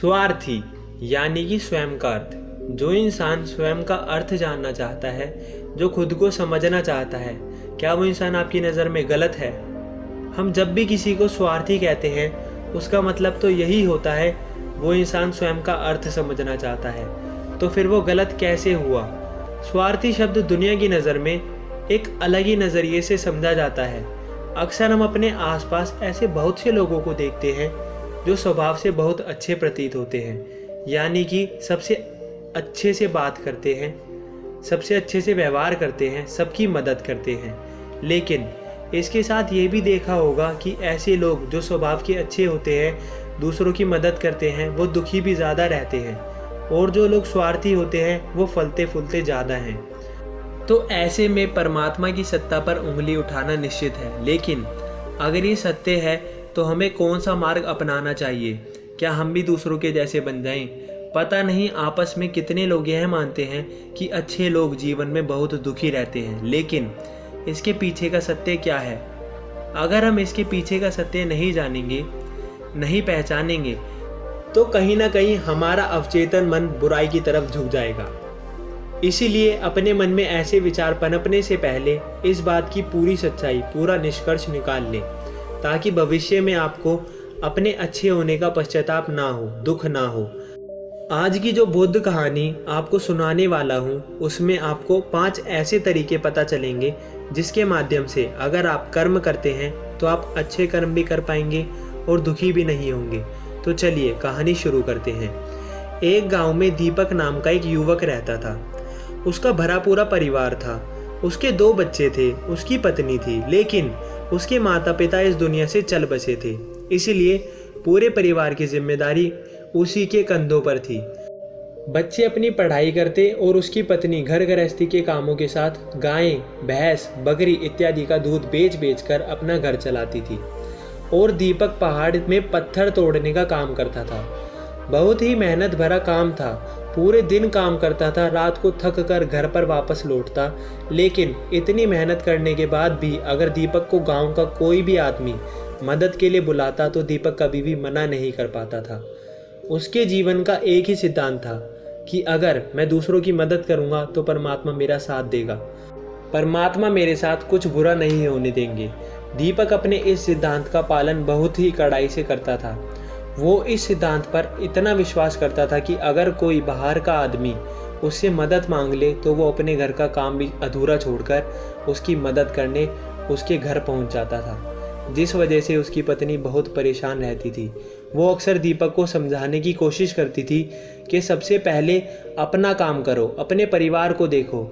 स्वार्थी यानी कि स्वयं का अर्थ। जो इंसान स्वयं का अर्थ जानना चाहता है, जो खुद को समझना चाहता है, क्या वो इंसान आपकी नज़र में गलत है? हम जब भी किसी को स्वार्थी कहते हैं उसका मतलब तो यही होता है वो इंसान स्वयं का अर्थ समझना चाहता है। तो फिर वो गलत कैसे हुआ? स्वार्थी शब्द दुनिया की नज़र में एक अलग ही नज़रिए से समझा जाता है। अक्सर हम अपने आसपास ऐसे बहुत से लोगों को देखते हैं जो स्वभाव से बहुत अच्छे प्रतीत होते हैं, यानी कि सबसे अच्छे से बात करते हैं, सबसे अच्छे से व्यवहार करते हैं, सबकी मदद करते हैं। लेकिन इसके साथ ये भी देखा होगा कि ऐसे लोग जो स्वभाव के अच्छे होते हैं, दूसरों की मदद करते हैं, वो दुखी भी ज़्यादा रहते हैं, और जो लोग स्वार्थी होते हैं वो फलते फूलते ज़्यादा हैं। तो ऐसे में परमात्मा की सत्ता पर उंगली उठाना निश्चित है। लेकिन अगर ये सत्य है तो हमें कौन सा मार्ग अपनाना चाहिए? क्या हम भी दूसरों के जैसे बन जाएं? पता नहीं आपस में कितने लोग यह मानते हैं कि अच्छे लोग जीवन में बहुत दुखी रहते हैं, लेकिन इसके पीछे का सत्य क्या है? अगर हम इसके पीछे का सत्य नहीं जानेंगे, नहीं पहचानेंगे, तो कहीं ना कहीं हमारा अवचेतन मन बुराई की तरफ झुक जाएगा। इसीलिए अपने मन में ऐसे विचार पनपने से पहले इस बात की पूरी सच्चाई, पूरा निष्कर्ष निकाल लें, ताकि भविष्य में आपको अपने अच्छे होने का पश्चाताप ना हो, दुख ना हो। आज की जो बुद्ध कहानी आपको सुनाने वाला हूँ उसमें आपको 5 ऐसे तरीके पता चलेंगे जिसके माध्यम से अगर आप कर्म करते हैं तो आप अच्छे कर्म भी कर पाएंगे और दुखी भी नहीं होंगे। तो चलिए कहानी शुरू करते हैं। एक गांव में दीपक नाम का एक युवक रहता था। उसका भरा पूरा परिवार था। उसके 2 बच्चे थे, उसकी पत्नी थी, लेकिन उसके माता पिता इस दुनिया से चल बसे थे। इसलिए पूरे परिवार की जिम्मेदारी उसी के कंधों पर थी। बच्चे अपनी पढ़ाई करते और उसकी पत्नी घर गृहस्थी के कामों के साथ गायें, भैंस, बकरी इत्यादि का दूध बेच बेच कर अपना घर चलाती थी। और दीपक पहाड़ में पत्थर तोड़ने का काम करता था। बहुत ही मेहनत भरा काम था। पूरे दिन काम करता था, रात को थक कर घर पर वापस लौटता। लेकिन इतनी मेहनत करने के बाद भी अगर दीपक को गांव का कोई भी आदमी मदद के लिए बुलाता तो दीपक कभी भी मना नहीं कर पाता था। उसके जीवन का एक ही सिद्धांत था कि अगर मैं दूसरों की मदद करूंगा तो परमात्मा मेरा साथ देगा, परमात्मा मेरे साथ कुछ बुरा नहीं होने देंगे। दीपक अपने इस सिद्धांत का पालन बहुत ही कड़ाई से करता था। वो इस सिद्धांत पर इतना विश्वास करता था कि अगर कोई बाहर का आदमी उससे मदद मांग ले तो वो अपने घर का काम भी अधूरा छोड़कर उसकी मदद करने उसके घर पहुंच जाता था, जिस वजह से उसकी पत्नी बहुत परेशान रहती थी। वो अक्सर दीपक को समझाने की कोशिश करती थी कि सबसे पहले अपना काम करो, अपने परिवार को देखो।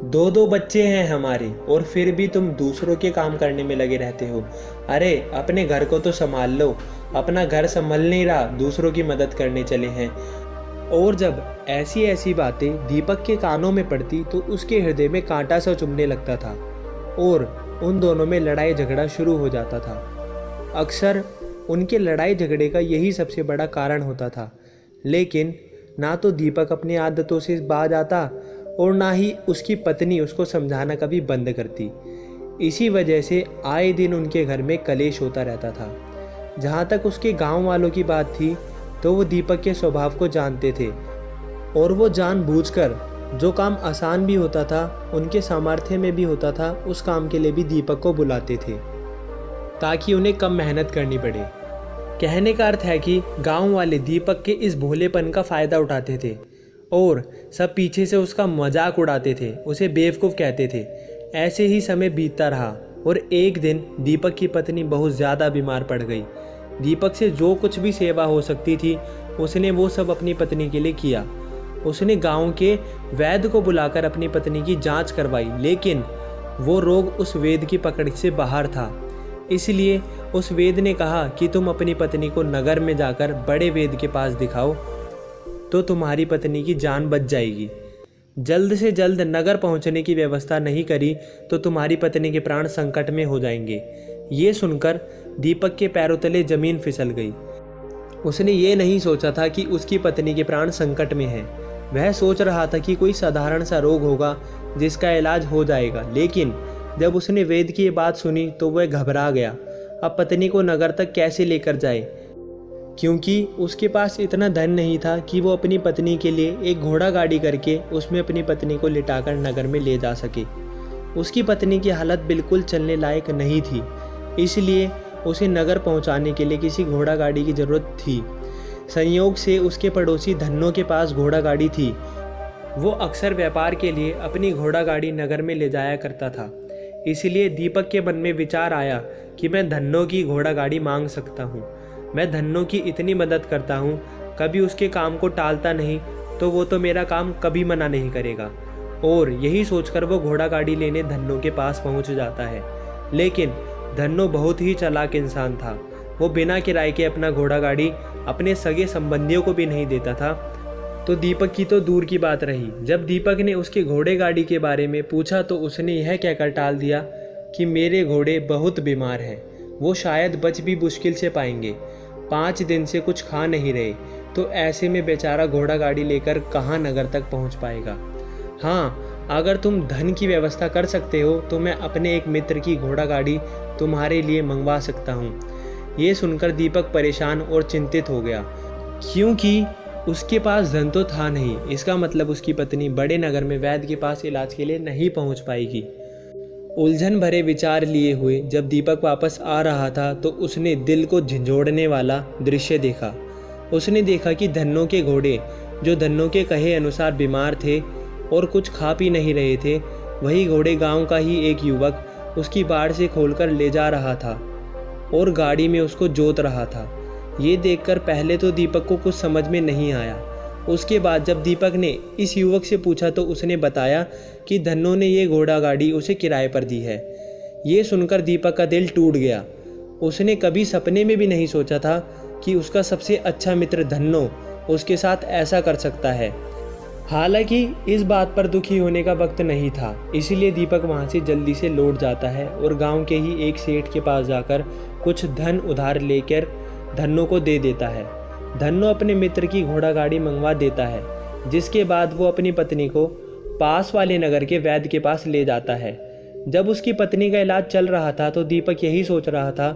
2 बच्चे हैं हमारे और फिर भी तुम दूसरों के काम करने में लगे रहते हो। अरे अपने घर को तो संभाल लो, अपना घर संभल नहीं रहा, दूसरों की मदद करने चले हैं। और जब ऐसी ऐसी बातें दीपक के कानों में पड़ती तो उसके हृदय में कांटा सा चुभने लगता था और उन दोनों में लड़ाई झगड़ा शुरू हो जाता था। अक्सर उनके लड़ाई झगड़े का यही सबसे बड़ा कारण होता था। लेकिन ना तो दीपक अपनी आदतों से बाज आता और ना ही उसकी पत्नी उसको समझाना कभी बंद करती। इसी वजह से आए दिन उनके घर में कलेश होता रहता था। जहाँ तक उसके गांव वालों की बात थी तो वो दीपक के स्वभाव को जानते थे और वो जानबूझकर जो काम आसान भी होता था, उनके सामर्थ्य में भी होता था, उस काम के लिए भी दीपक को बुलाते थे ताकि उन्हें कम मेहनत करनी पड़े। कहने का अर्थ है कि गांव वाले दीपक के इस भोलेपन का फ़ायदा उठाते थे और सब पीछे से उसका मजाक उड़ाते थे, उसे बेवकूफ़ कहते थे। ऐसे ही समय बीतता रहा और एक दिन दीपक की पत्नी बहुत ज़्यादा बीमार पड़ गई। दीपक से जो कुछ भी सेवा हो सकती थी उसने वो सब अपनी पत्नी के लिए किया। उसने गांव के वैद्य को बुलाकर अपनी पत्नी की जांच करवाई, लेकिन वो रोग उस वैद्य की पकड़ से बाहर था। इसलिए उस वैद्य ने कहा कि तुम अपनी पत्नी को नगर में जाकर बड़े वैद्य के पास दिखाओ तो तुम्हारी पत्नी की जान बच जाएगी। जल्द से जल्द नगर पहुंचने की व्यवस्था नहीं करी तो तुम्हारी पत्नी के प्राण संकट में हो जाएंगे। ये सुनकर दीपक के पैरों तले जमीन फिसल गई। उसने ये नहीं सोचा था कि उसकी पत्नी के प्राण संकट में हैं। वह सोच रहा था कि कोई साधारण सा रोग होगा जिसका इलाज हो जाएगा, लेकिन जब उसने वैद्य की ये बात सुनी तो वह घबरा गया। अब पत्नी को नगर तक कैसे लेकर जाए? क्योंकि उसके पास इतना धन नहीं था कि वो अपनी पत्नी के लिए एक घोड़ा गाड़ी करके उसमें अपनी पत्नी को लिटाकर नगर में ले जा सके। उसकी पत्नी की हालत बिल्कुल चलने लायक नहीं थी, इसलिए उसे नगर पहुंचाने के लिए किसी घोड़ा गाड़ी की ज़रूरत थी। संयोग से उसके पड़ोसी धन्नो के पास घोड़ा गाड़ी थी। वो अक्सर व्यापार के लिए अपनी घोड़ा गाड़ी नगर में ले जाया करता था। इसलिए दीपक के मन में विचार आया कि मैं धन्नो की घोड़ा गाड़ी मांग सकता हूँ। मैं धन्नो की इतनी मदद करता हूँ, कभी उसके काम को टालता नहीं, तो वो तो मेरा काम कभी मना नहीं करेगा। और यही सोचकर वो घोड़ा गाड़ी लेने धन्नो के पास पहुँच जाता है। लेकिन धन्नो बहुत ही चालाक इंसान था। वो बिना किराए के अपना घोड़ा गाड़ी अपने सगे संबंधियों को भी नहीं देता था। तो दीपक की तो दूर की बात रही। जब दीपक ने उसके घोड़े गाड़ी के बारे में पूछा तो उसने यह कहकर टाल दिया कि मेरे घोड़े बहुत बीमार हैं, वो शायद बच भी मुश्किल से पाएंगे, 5 दिन से कुछ खा नहीं रहे, तो ऐसे में बेचारा घोड़ा गाड़ी लेकर कहाँ नगर तक पहुँच पाएगा। हाँ, अगर तुम धन की व्यवस्था कर सकते हो तो मैं अपने एक मित्र की घोड़ा गाड़ी तुम्हारे लिए मंगवा सकता हूँ। ये सुनकर दीपक परेशान और चिंतित हो गया, क्योंकि उसके पास धन तो था नहीं। इसका मतलब उसकी पत्नी बड़े नगर में वैद्य के पास इलाज के लिए नहीं पहुंच पाएगी। उलझन भरे विचार लिए हुए जब दीपक वापस आ रहा था तो उसने दिल को झंझोड़ने वाला दृश्य देखा। उसने देखा कि धन्नो के घोड़े, जो धन्नो के कहे अनुसार बीमार थे और कुछ खा पी नहीं रहे थे, वही घोड़े गांव का ही एक युवक उसकी बाड़ से खोलकर ले जा रहा था और गाड़ी में उसको जोत रहा था। ये देखकर पहले तो दीपक को कुछ समझ में नहीं आया। उसके बाद जब दीपक ने इस युवक से पूछा तो उसने बताया कि धन्नो ने ये घोड़ा गाड़ी उसे किराए पर दी है। ये सुनकर दीपक का दिल टूट गया। उसने कभी सपने में भी नहीं सोचा था कि उसका सबसे अच्छा मित्र धन्नो उसके साथ ऐसा कर सकता है। हालांकि इस बात पर दुखी होने का वक्त नहीं था, इसीलिए दीपक वहाँ से जल्दी से लौट जाता है और गांव के ही एक सेठ के पास जाकर कुछ धन उधार लेकर धन्नो को दे देता है। धन्नो अपने मित्र की घोड़ा गाड़ी मंगवा देता है, जिसके बाद वो अपनी पत्नी को पास वाले नगर के वैद्य के पास ले जाता है। जब उसकी पत्नी का इलाज चल रहा था तो दीपक यही सोच रहा था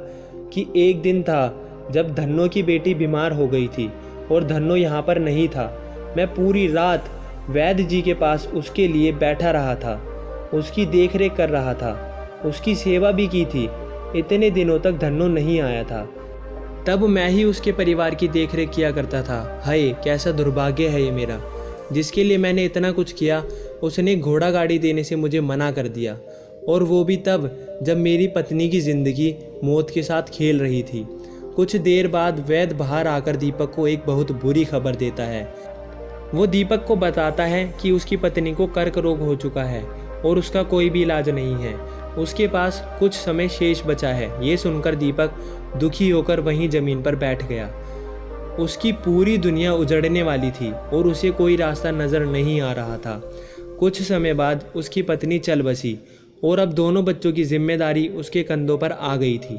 कि एक दिन था जब धन्नो की बेटी बीमार हो गई थी और धन्नो यहाँ पर नहीं था। मैं पूरी रात वैद्य जी के पास उसके लिए बैठा रहा था, उसकी देखरेख कर रहा था, उसकी सेवा भी की थी। इतने दिनों तक धन्नो नहीं आया था, तब मैं ही उसके परिवार की देखरेख किया करता था। हाय, कैसा दुर्भाग्य है ये मेरा, जिसके लिए मैंने इतना कुछ किया उसने घोड़ा गाड़ी देने से मुझे मना कर दिया, और वो भी तब जब मेरी पत्नी की ज़िंदगी मौत के साथ खेल रही थी। कुछ देर बाद वैद्य बाहर आकर दीपक को एक बहुत बुरी खबर देता है। वो दीपक को बताता है कि उसकी पत्नी को कर्क रोग हो चुका है और उसका कोई भी इलाज नहीं है, उसके पास कुछ समय शेष बचा है। ये सुनकर दीपक दुखी होकर वहीं ज़मीन पर बैठ गया। उसकी पूरी दुनिया उजड़ने वाली थी और उसे कोई रास्ता नज़र नहीं आ रहा था। कुछ समय बाद उसकी पत्नी चल बसी और अब दोनों बच्चों की जिम्मेदारी उसके कंधों पर आ गई थी।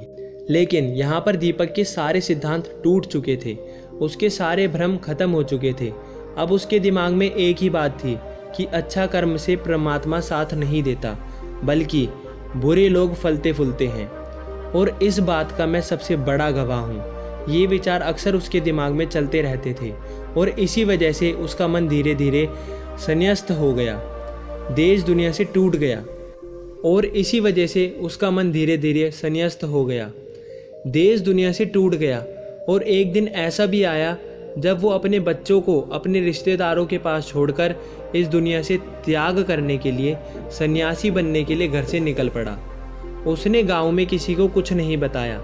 लेकिन यहाँ पर दीपक के सारे सिद्धांत टूट चुके थे, उसके सारे भ्रम खत्म हो चुके थे। अब उसके दिमाग में एक ही बात थी कि अच्छा कर्म से परमात्मा साथ नहीं देता, बल्कि बुरे लोग फलते फूलते हैं, और इस बात का मैं सबसे बड़ा गवाह हूँ। ये विचार अक्सर उसके दिमाग में चलते रहते थे और इसी वजह से उसका मन धीरे धीरे संन्यस्त हो गया, देश दुनिया से टूट गया। और इसी वजह से उसका मन धीरे धीरे संन्यस्त हो गया, देश दुनिया से टूट गया। और एक दिन ऐसा भी आया जब वो अपने बच्चों को अपने रिश्तेदारों के पास छोड़कर इस दुनिया से त्याग करने के लिए, सन्यासी बनने के लिए घर से निकल पड़ा। उसने गांव में किसी को कुछ नहीं बताया,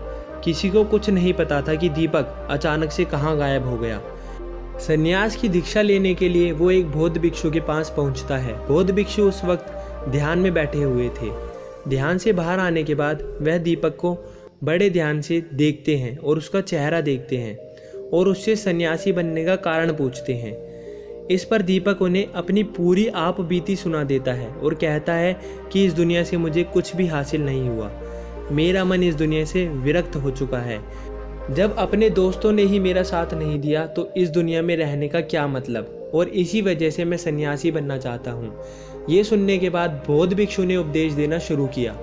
किसी को कुछ नहीं पता था कि दीपक अचानक से कहाँ गायब हो गया। सन्यास की दीक्षा लेने के लिए वो एक बौद्ध भिक्षु के पास पहुंचता है। बौद्ध भिक्षु उस वक्त ध्यान में बैठे हुए थे। ध्यान से बाहर आने के बाद वह दीपक को बड़े ध्यान से देखते हैं और उसका चेहरा देखते हैं और उससे सन्यासी बनने का कारण पूछते हैं। इस पर दीपक उन्हें अपनी पूरी आप बीती सुना देता है और कहता है कि इस दुनिया से मुझे कुछ भी हासिल नहीं हुआ, मेरा मन इस दुनिया से विरक्त हो चुका है। जब अपने दोस्तों ने ही मेरा साथ नहीं दिया तो इस दुनिया में रहने का क्या मतलब, और इसी वजह से मैं सन्यासी बनना चाहता हूँ। ये सुनने के बाद बौद्ध भिक्षु ने उपदेश देना शुरू किया।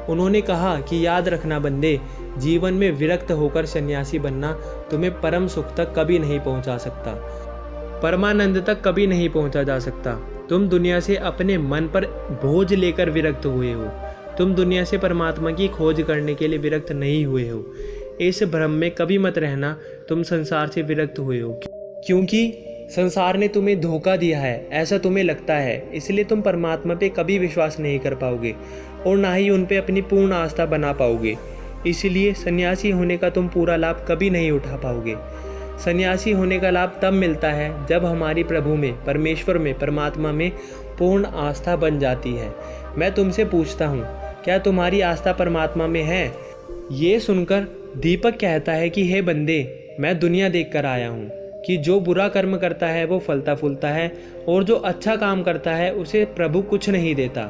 उन्होंने कहा कि याद रखना बंदे, जीवन में विरक्त होकर सन्यासी बनना तुम्हें परम सुख तक कभी नहीं पहुंचा सकता, परमानंद तक कभी नहीं पहुंचा जा सकता। तुम दुनिया से अपने मन पर बोझ लेकर विरक्त हुए हो। तुम दुनिया से परमात्मा की खोज करने के लिए विरक्त नहीं हुए हो। इस भ्रम में कभी मत रहना तुम संसार से विरक्त हुए हो, क्योंकि संसार ने तुम्हें धोखा दिया है, ऐसा तुम्हें लगता है। इसलिए तुम परमात्मा पे कभी विश्वास नहीं कर पाओगे और ना ही उन पे अपनी पूर्ण आस्था बना पाओगे। इसलिए सन्यासी होने का तुम पूरा लाभ कभी नहीं उठा पाओगे। सन्यासी होने का लाभ तब मिलता है जब हमारी प्रभु में, परमेश्वर में, परमात्मा में पूर्ण आस्था बन जाती है। मैं तुमसे पूछता हूँ, क्या तुम्हारी आस्था परमात्मा में है? ये सुनकर दीपक कहता है कि हे बंदे, मैं दुनिया देख कर आया हूँ कि जो बुरा कर्म करता है वो फलता फूलता है और जो अच्छा काम करता है उसे प्रभु कुछ नहीं देता,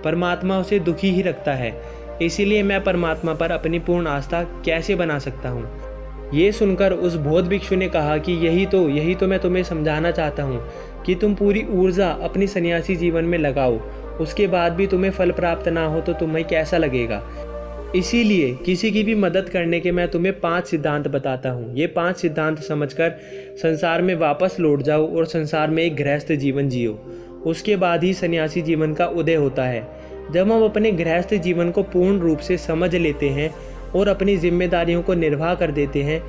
परमात्मा उसे दुखी ही रखता है। इसीलिए मैं परमात्मा पर अपनी पूर्ण आस्था कैसे बना सकता हूँ? ये सुनकर उस बौद्ध भिक्षु ने कहा कि यही तो मैं तुम्हें समझाना चाहता हूँ कि तुम पूरी ऊर्जा अपनी सन्यासी जीवन में लगाओ, उसके बाद भी तुम्हें फल प्राप्त ना हो तो तुम्हें कैसा लगेगा। इसीलिए किसी की भी मदद करने के मैं तुम्हें 5 सिद्धांत बताता हूँ। ये 5 सिद्धांत समझकर संसार में वापस लौट जाओ और संसार में एक गृहस्थ जीवन जियो। उसके बाद ही सन्यासी जीवन का उदय होता है। जब हम अपने गृहस्थ जीवन को पूर्ण रूप से समझ लेते हैं और अपनी जिम्मेदारियों को निर्वाह कर देते हैं,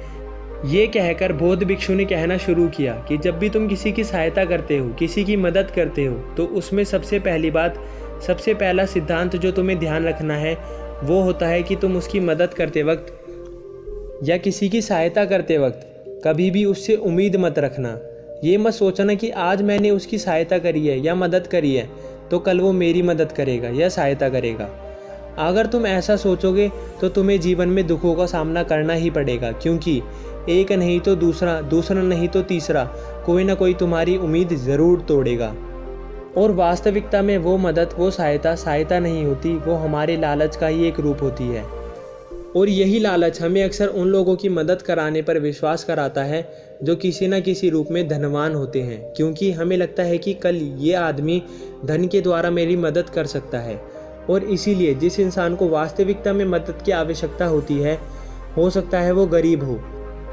ये कहकर बौद्ध भिक्षु ने कहना शुरू किया कि जब भी तुम किसी की सहायता करते हो, किसी की मदद करते हो, तो उसमें सबसे पहला सिद्धांत जो तुम्हें ध्यान रखना है वो होता है कि तुम उसकी मदद करते वक्त या किसी की सहायता करते वक्त कभी भी उससे उम्मीद मत रखना। ये मत सोचना कि आज मैंने उसकी सहायता करी है या मदद करी है तो कल वो मेरी मदद करेगा या सहायता करेगा। अगर तुम ऐसा सोचोगे तो तुम्हें जीवन में दुखों का सामना करना ही पड़ेगा, क्योंकि एक नहीं तो दूसरा नहीं तो तीसरा कोई ना कोई तुम्हारी उम्मीद ज़रूर तोड़ेगा। और वास्तविकता में वो मदद, वो सहायता नहीं होती, वो हमारे लालच का ही एक रूप होती है। और यही लालच हमें अक्सर उन लोगों की मदद कराने पर विश्वास कराता है जो किसी न किसी रूप में धनवान होते हैं, क्योंकि हमें लगता है कि कल ये आदमी धन के द्वारा मेरी मदद कर सकता है। और इसीलिए जिस इंसान को वास्तविकता में मदद की आवश्यकता होती है, हो सकता है वो गरीब हो,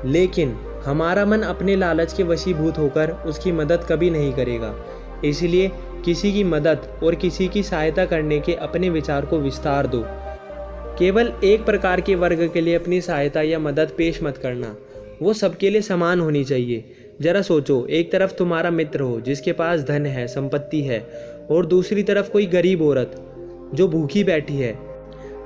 लेकिन हमारा मन अपने लालच के वशीभूत होकर उसकी मदद कभी नहीं करेगा। इसलिए किसी की मदद और किसी की सहायता करने के अपने विचार को विस्तार दो। केवल एक प्रकार के वर्ग के लिए अपनी सहायता या मदद पेश मत करना, वो सबके लिए समान होनी चाहिए। जरा सोचो, एक तरफ तुम्हारा मित्र हो जिसके पास धन है, संपत्ति है, और दूसरी तरफ कोई गरीब औरत जो भूखी बैठी है।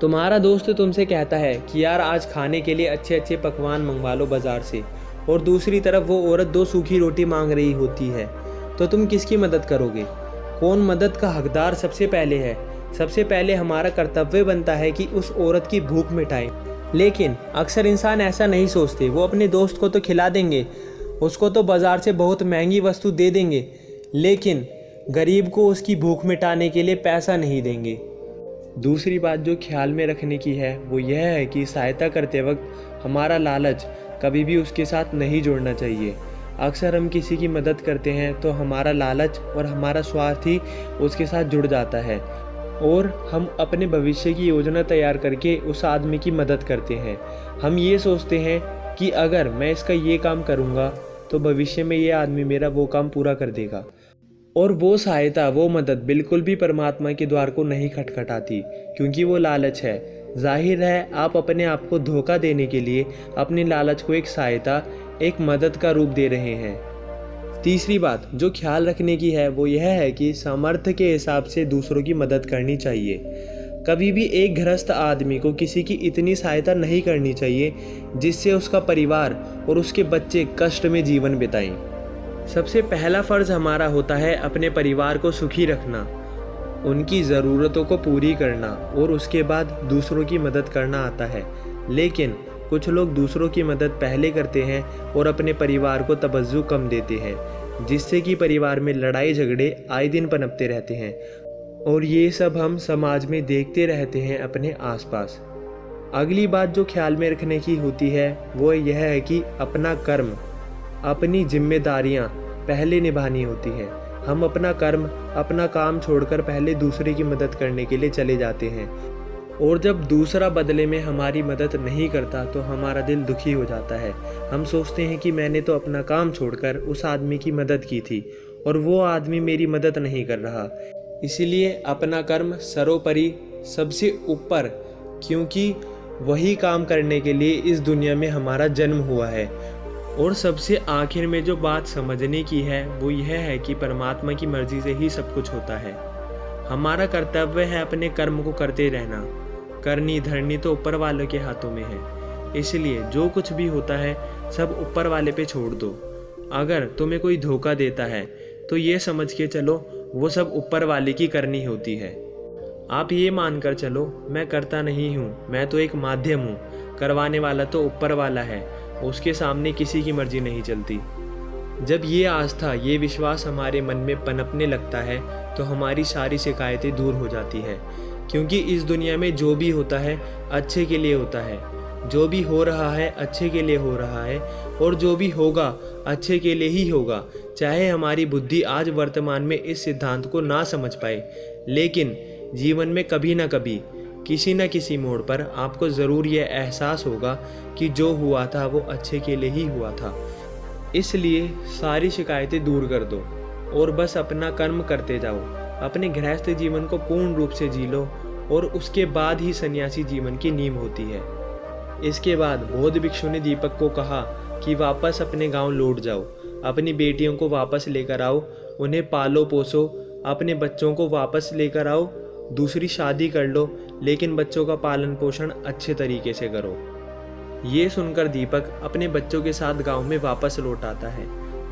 तुम्हारा दोस्त तुमसे कहता है कि यार आज खाने के लिए अच्छे अच्छे पकवान मंगवा लो बाजार से, और दूसरी तरफ वो औरत 2 सूखी रोटी मांग रही होती है, तो तुम किसकी मदद करोगे? कौन मदद का हकदार सबसे पहले है? सबसे पहले हमारा कर्तव्य बनता है कि उस औरत की भूख मिटाएं। लेकिन अक्सर इंसान ऐसा नहीं सोचते। वो अपने दोस्त को तो खिला देंगे, उसको तो बाजार से बहुत महंगी वस्तु दे देंगे, लेकिन गरीब को उसकी भूख मिटाने के लिए पैसा नहीं देंगे। दूसरी बात जो ख्याल में रखने की है वो यह है कि सहायता करते वक्त हमारा लालच कभी भी उसके साथ नहीं जोड़ना चाहिए। अक्सर हम किसी की मदद करते हैं तो हमारा लालच और हमारा स्वार्थ ही उसके साथ जुड़ जाता है, और हम अपने भविष्य की योजना तैयार करके उस आदमी की मदद करते हैं। हम ये सोचते हैं कि अगर मैं इसका ये काम करूँगा तो भविष्य में ये आदमी मेरा वो काम पूरा कर देगा, और वो सहायता, वो मदद बिल्कुल भी परमात्मा के द्वार को नहीं खटखटाती, क्योंकि वो लालच है। जाहिर है आप अपने आप को धोखा देने के लिए अपने लालच को एक सहायता, एक मदद का रूप दे रहे हैं। तीसरी बात जो ख्याल रखने की है वो यह है कि सामर्थ्य के हिसाब से दूसरों की मदद करनी चाहिए। कभी भी एक गृहस्थ आदमी को किसी की इतनी सहायता नहीं करनी चाहिए जिससे उसका परिवार और उसके बच्चे कष्ट में जीवन बिताएं। सबसे पहला फ़र्ज़ हमारा होता है अपने परिवार को सुखी रखना, उनकी ज़रूरतों को पूरी करना, और उसके बाद दूसरों की मदद करना आता है। लेकिन कुछ लोग दूसरों की मदद पहले करते हैं और अपने परिवार को तवज्जो कम देते हैं, जिससे कि परिवार में लड़ाई झगड़े आए दिन पनपते रहते हैं, और ये सब हम समाज में देखते रहते हैं अपने आसपास। अगली बात जो ख्याल में रखने की होती है वो यह है कि अपना कर्म, अपनी जिम्मेदारियां पहले निभानी होती हैं। हम अपना कर्म, अपना काम छोड़कर पहले दूसरे की मदद करने के लिए चले जाते हैं। और जब दूसरा बदले में हमारी मदद नहीं करता तो हमारा दिल दुखी हो जाता है। हम सोचते हैं कि मैंने तो अपना काम छोड़कर उस आदमी की मदद की थी और वो आदमी मेरी मदद नहीं कर रहा। इसीलिए अपना कर्म सर्वोपरि, सबसे ऊपर, क्योंकि वही काम करने के लिए इस दुनिया में हमारा जन्म हुआ है। और सबसे आखिर में जो बात समझने की है वो यह है कि परमात्मा की मर्जी से ही सब कुछ होता है। हमारा कर्तव्य है अपने कर्म को करते रहना। करनी धरनी तो ऊपर वाले के हाथों में है। इसलिए जो कुछ भी होता है सब ऊपर वाले पे छोड़ दो। अगर तुम्हें कोई धोखा देता है तो ये समझ के चलो वो सब ऊपर वाले की करनी होती है। आप ये मानकर चलो मैं करता नहीं हूँ, मैं तो एक माध्यम हूँ, करवाने वाला तो ऊपर वाला है, उसके सामने किसी की मर्जी नहीं चलती। जब ये आस्था, ये विश्वास हमारे मन में पनपने लगता है तो हमारी सारी शिकायतें दूर हो जाती है। क्योंकि इस दुनिया में जो भी होता है अच्छे के लिए होता है, जो भी हो रहा है अच्छे के लिए हो रहा है, और जो भी होगा अच्छे के लिए ही होगा। चाहे हमारी बुद्धि आज वर्तमान में इस सिद्धांत को ना समझ पाए, लेकिन जीवन में कभी ना कभी, किसी न किसी मोड़ पर आपको ज़रूर यह एहसास होगा कि जो हुआ था वो अच्छे के लिए ही हुआ था। इसलिए सारी शिकायतें दूर कर दो और बस अपना कर्म करते जाओ। अपने गृहस्थ जीवन को पूर्ण रूप से जी लो और उसके बाद ही सन्यासी जीवन की नींव होती है। इसके बाद बौद्ध भिक्षु ने दीपक को कहा कि वापस अपने गांव लौट जाओ, अपनी बेटियों को वापस लेकर आओ, उन्हें पालो पोसो, अपने बच्चों को वापस लेकर आओ, दूसरी शादी कर लो, लेकिन बच्चों का पालन पोषण अच्छे तरीके से करो। ये सुनकर दीपक अपने बच्चों के साथ गांव में वापस लौट आता है।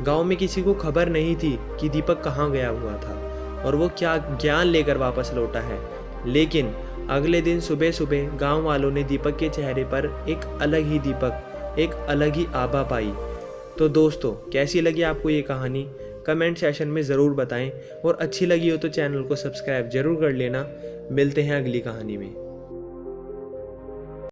गांव में किसी को खबर नहीं थी कि दीपक कहाँ गया हुआ था और वो क्या ज्ञान लेकर वापस लौटा है। लेकिन अगले दिन सुबह सुबह गांव वालों ने दीपक के चेहरे पर एक अलग ही दीपक, एक अलग ही आभा पाई। तो दोस्तों, कैसी लगी आपको ये कहानी? कमेंट सेशन में ज़रूर बताएं और अच्छी लगी हो तो चैनल को सब्सक्राइब जरूर कर लेना। मिलते हैं अगली कहानी में।